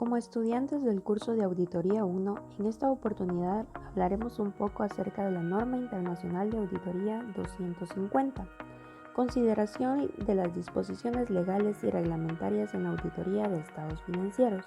Como estudiantes del curso de Auditoría 1, en esta oportunidad hablaremos un poco acerca de la Norma Internacional de Auditoría 250, consideración de las disposiciones legales y reglamentarias en la auditoría de estados financieros.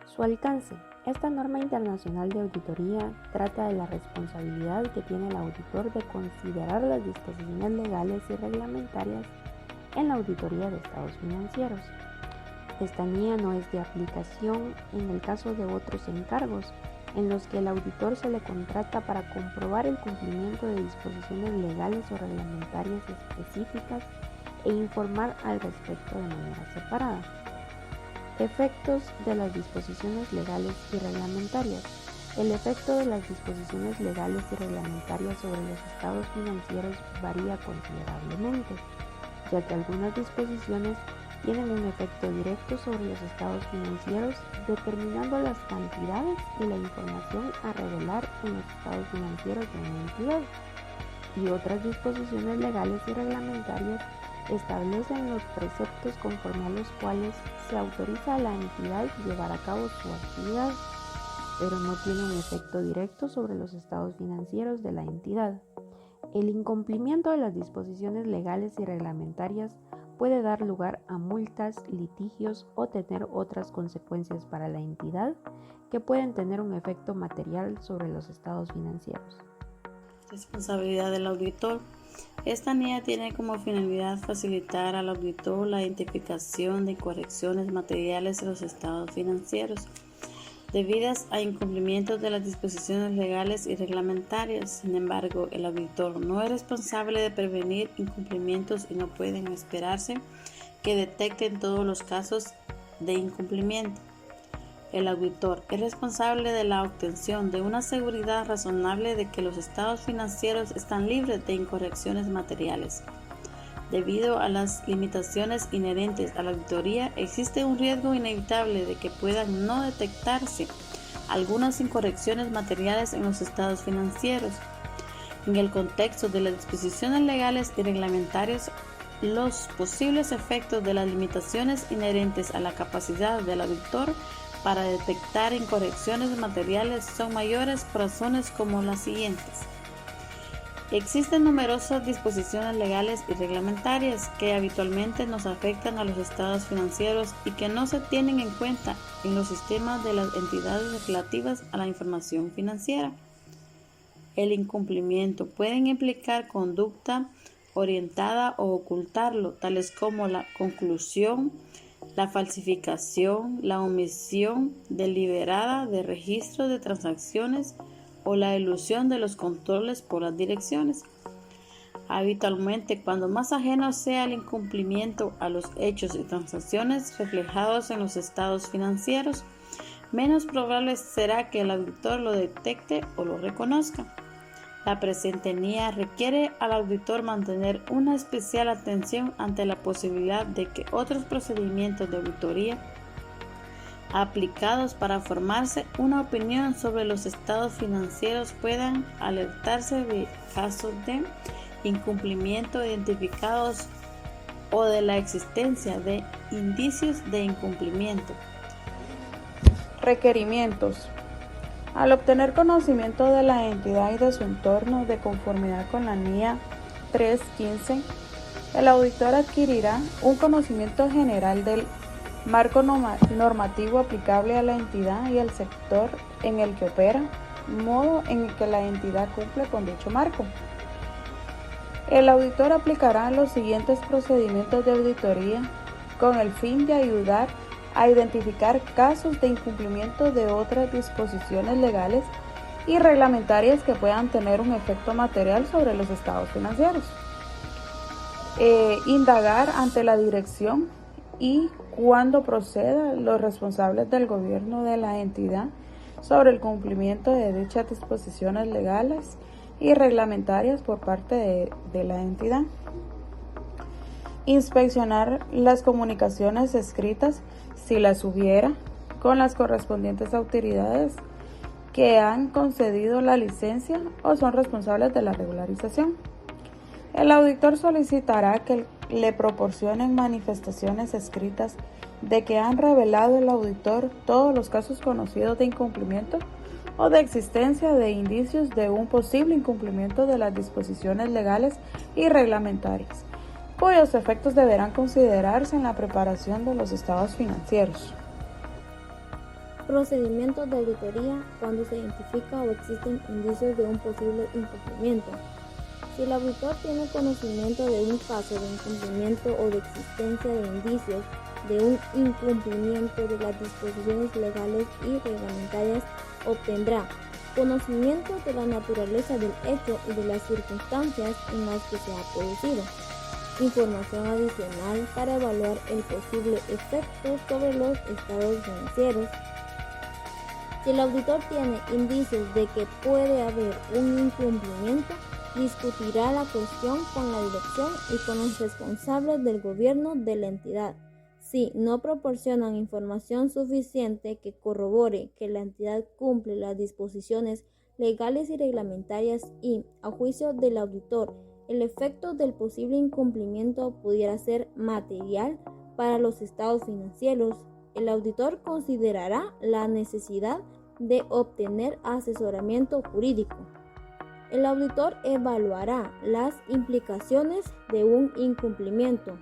Su alcance. Esta norma internacional de auditoría trata de la responsabilidad que tiene el auditor de considerar las disposiciones legales y reglamentarias en la auditoría de estados financieros. Esta guía no es de aplicación en el caso de otros encargos, en los que el auditor se le contrata para comprobar el cumplimiento de disposiciones legales o reglamentarias específicas e informar al respecto de manera separada. Efectos de las disposiciones legales y reglamentarias. El efecto de las disposiciones legales y reglamentarias sobre los estados financieros varía considerablemente, ya que algunas disposiciones tienen un efecto directo sobre los estados financieros, determinando las cantidades y la información a revelar en los estados financieros de una entidad, y otras disposiciones legales y reglamentarias establecen los preceptos conforme a los cuales se autoriza a la entidad llevar a cabo su actividad, pero no tienen efecto directo sobre los estados financieros de la entidad. El incumplimiento de las disposiciones legales y reglamentarias puede dar lugar a multas, litigios o tener otras consecuencias para la entidad que pueden tener un efecto material sobre los estados financieros. Responsabilidad del auditor. Esta guía tiene como finalidad facilitar al auditor la identificación de correcciones materiales en los estados financieros debidas a incumplimientos de las disposiciones legales y reglamentarias. Sin embargo, el auditor no es responsable de prevenir incumplimientos y no pueden esperarse que detecten todos los casos de incumplimiento. El auditor es responsable de la obtención de una seguridad razonable de que los estados financieros están libres de incorrecciones materiales. Debido a las limitaciones inherentes a la auditoría, existe un riesgo inevitable de que puedan no detectarse algunas incorrecciones materiales en los estados financieros. En el contexto de las disposiciones legales y reglamentarias, los posibles efectos de las limitaciones inherentes a la capacidad del auditor para detectar incorrecciones materiales son mayores por razones como las siguientes. Existen numerosas disposiciones legales y reglamentarias que habitualmente nos afectan a los estados financieros y que no se tienen en cuenta en los sistemas de las entidades relativas a la información financiera. El incumplimiento puede implicar conducta orientada o ocultarlo, tales como la conclusión, la falsificación, la omisión deliberada de registros de transacciones o la elusión de los controles por las direcciones. Habitualmente, cuando más ajeno sea el incumplimiento a los hechos y transacciones reflejados en los estados financieros, menos probable será que el auditor lo detecte o lo reconozca. La presente guía requiere al auditor mantener una especial atención ante la posibilidad de que otros procedimientos de auditoría aplicados para formarse una opinión sobre los estados financieros puedan alertarse de casos de incumplimiento identificados o de la existencia de indicios de incumplimiento. Requerimientos. Al obtener conocimiento de la entidad y de su entorno de conformidad con la NIA 315, el auditor adquirirá un conocimiento general del marco normativo aplicable a la entidad y al sector en el que opera, modo en el que la entidad cumple con dicho marco. El auditor aplicará los siguientes procedimientos de auditoría con el fin de ayudar a identificar casos de incumplimiento de otras disposiciones legales y reglamentarias que puedan tener un efecto material sobre los estados financieros. Indagar ante la dirección y, cuando proceda, los responsables del gobierno de la entidad sobre el cumplimiento de dichas disposiciones legales y reglamentarias por parte de la entidad. Inspeccionar las comunicaciones escritas, si las hubiera, con las correspondientes autoridades que han concedido la licencia o son responsables de la regularización. El auditor solicitará que le proporcionen manifestaciones escritas de que han revelado el auditor todos los casos conocidos de incumplimiento o de existencia de indicios de un posible incumplimiento de las disposiciones legales y reglamentarias, cuyos efectos deberán considerarse en la preparación de los estados financieros. Procedimientos de auditoría cuando se identifica o existen indicios de un posible incumplimiento. Si el auditor tiene conocimiento de un caso de incumplimiento o de existencia de indicios de un incumplimiento de las disposiciones legales y reglamentarias, obtendrá conocimiento de la naturaleza del hecho y de las circunstancias en las que se ha producido, información adicional para evaluar el posible efecto sobre los estados financieros. Si el auditor tiene indicios de que puede haber un incumplimiento, discutirá la cuestión con la dirección y con los responsables del gobierno de la entidad. Si no proporcionan información suficiente que corrobore que la entidad cumple las disposiciones legales y reglamentarias y, a juicio del auditor, el efecto del posible incumplimiento pudiera ser material para los estados financieros, el auditor considerará la necesidad de obtener asesoramiento jurídico. El auditor evaluará las implicaciones de un incumplimiento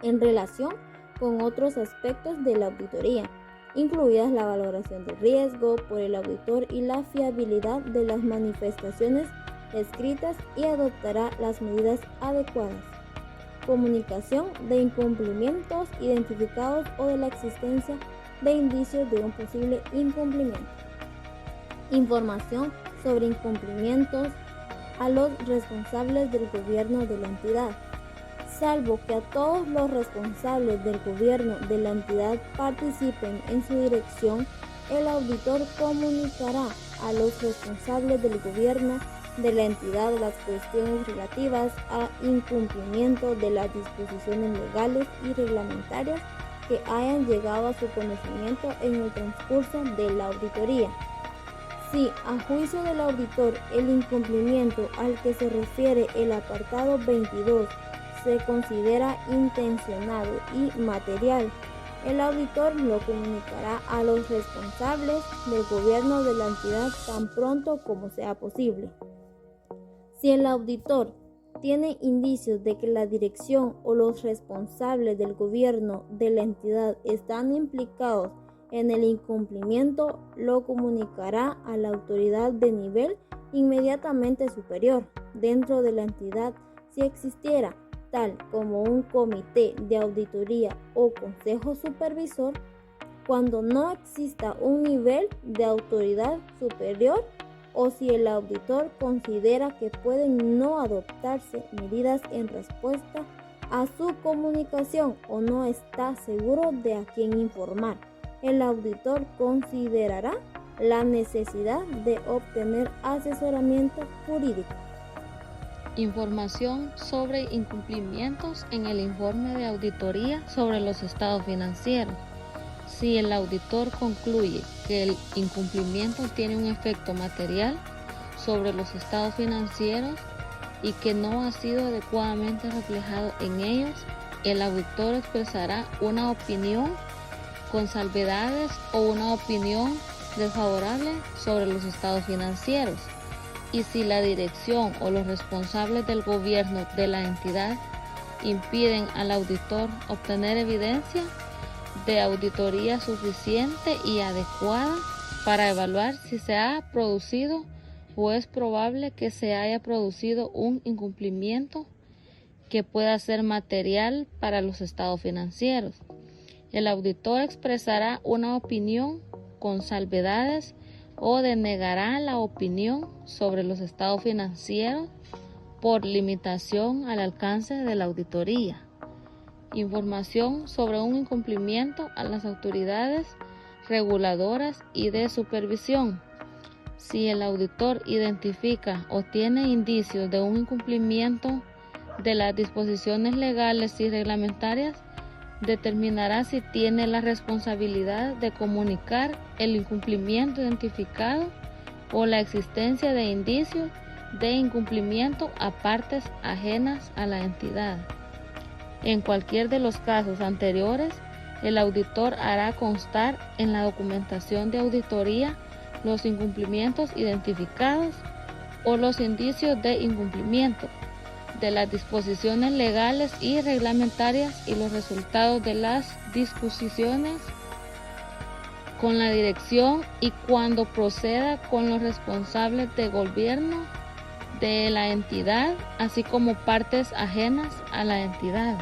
en relación con otros aspectos de la auditoría, incluidas la valoración de riesgo por el auditor y la fiabilidad de las manifestaciones escritas, y adoptará las medidas adecuadas. Comunicación de incumplimientos identificados o de la existencia de indicios de un posible incumplimiento. Información sobre incumplimientos a los responsables del gobierno de la entidad. Salvo que a todos los responsables del gobierno de la entidad participen en su dirección, el auditor comunicará a los responsables del gobierno de la entidad las cuestiones relativas a incumplimiento de las disposiciones legales y reglamentarias que hayan llegado a su conocimiento en el transcurso de la auditoría. Si, a juicio del auditor, el incumplimiento al que se refiere el apartado 22 se considera intencionado y material, el auditor lo comunicará a los responsables del gobierno de la entidad tan pronto como sea posible. Si el auditor tiene indicios de que la dirección o los responsables del gobierno de la entidad están implicados en el incumplimiento, lo comunicará a la autoridad de nivel inmediatamente superior dentro de la entidad si existiera, tal como un comité de auditoría o consejo supervisor. Cuando no exista un nivel de autoridad superior, o si el auditor considera que pueden no adoptarse medidas en respuesta a su comunicación o no está seguro de a quién informar, el auditor considerará la necesidad de obtener asesoramiento jurídico. Información sobre incumplimientos en el informe de auditoría sobre los estados financieros. Si el auditor concluye que el incumplimiento tiene un efecto material sobre los estados financieros y que no ha sido adecuadamente reflejado en ellos, el auditor expresará una opinión con salvedades o una opinión desfavorable sobre los estados financieros. Y si la dirección o los responsables del gobierno de la entidad impiden al auditor obtener evidencia de auditoría suficiente y adecuada para evaluar si se ha producido o es probable que se haya producido un incumplimiento que pueda ser material para los estados financieros, el auditor expresará una opinión con salvedades o denegará la opinión sobre los estados financieros por limitación al alcance de la auditoría. Información sobre un incumplimiento a las autoridades reguladoras y de supervisión. Si el auditor identifica o tiene indicios de un incumplimiento de las disposiciones legales y reglamentarias, determinará si tiene la responsabilidad de comunicar el incumplimiento identificado o la existencia de indicios de incumplimiento a partes ajenas a la entidad. En cualquier de los casos anteriores, el auditor hará constar en la documentación de auditoría los incumplimientos identificados o los indicios de incumplimiento de las disposiciones legales y reglamentarias y los resultados de las discusiones con la dirección y cuando proceda con los responsables de gobierno de la entidad, así como partes ajenas a la entidad.